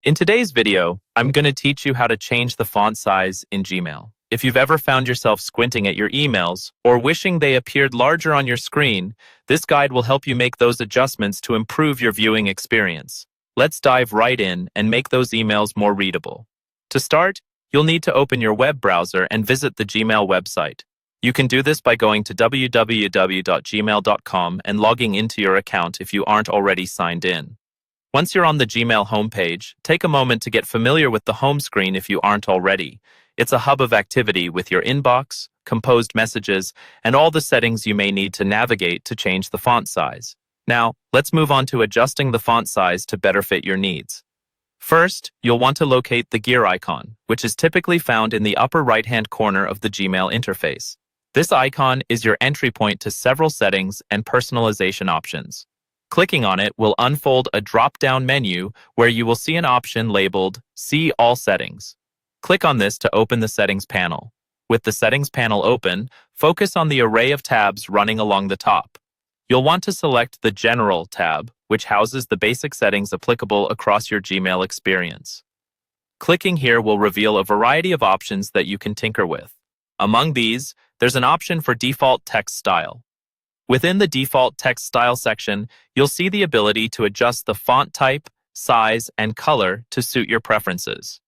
In today's video, I'm going to teach you how to change the font size in Gmail. If you've ever found yourself squinting at your emails or wishing they appeared larger on your screen, this guide will help you make those adjustments to improve your viewing experience. Let's dive right in and make those emails more readable. To start, you'll need to open your web browser and visit the Gmail website. You can do this by going to www.gmail.com and logging into your account if you aren't already signed in. Once you're on the Gmail homepage, take a moment to get familiar with the home screen if you aren't already. It's a hub of activity with your inbox, composed messages, and all the settings you may need to navigate to change the font size. Now, let's move on to adjusting the font size to better fit your needs. First, you'll want to locate the gear icon, which is typically found in the upper right-hand corner of the Gmail interface. This icon is your entry point to several settings and personalization options. Clicking on it will unfold a drop-down menu where you will see an option labeled See All Settings. Click on this to open the Settings panel. With the Settings panel open, focus on the array of tabs running along the top. You'll want to select the General tab, which houses the basic settings applicable across your Gmail experience. Clicking here will reveal a variety of options that you can tinker with. Among these, there's an option for default text style. Within the default text style section, you'll see the ability to adjust the font type, size, and color to suit your preferences.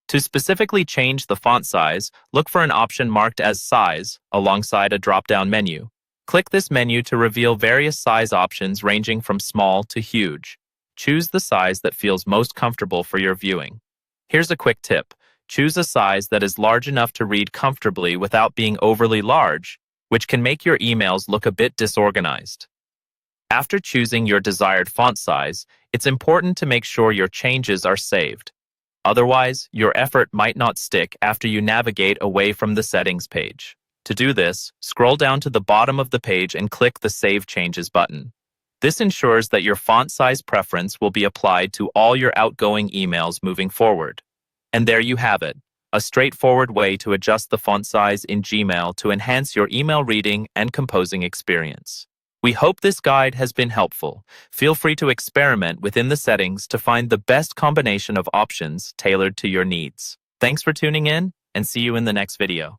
To specifically change the font size, look for an option marked as Size alongside a drop-down menu. Click this menu to reveal various size options ranging from small to huge. Choose the size that feels most comfortable for your viewing. Here's a quick tip. Choose a size that is large enough to read comfortably without being overly large, which can make your emails look a bit disorganized. After choosing your desired font size, it's important to make sure your changes are saved. Otherwise, your effort might not stick after you navigate away from the settings page. To do this, scroll down to the bottom of the page and click the Save Changes button. This ensures that your font size preference will be applied to all your outgoing emails moving forward. And there you have it. A straightforward way to adjust the font size in Gmail to enhance your email reading and composing experience. We hope this guide has been helpful. Feel free to experiment within the settings to find the best combination of options tailored to your needs. Thanks for tuning in, and see you in the next video.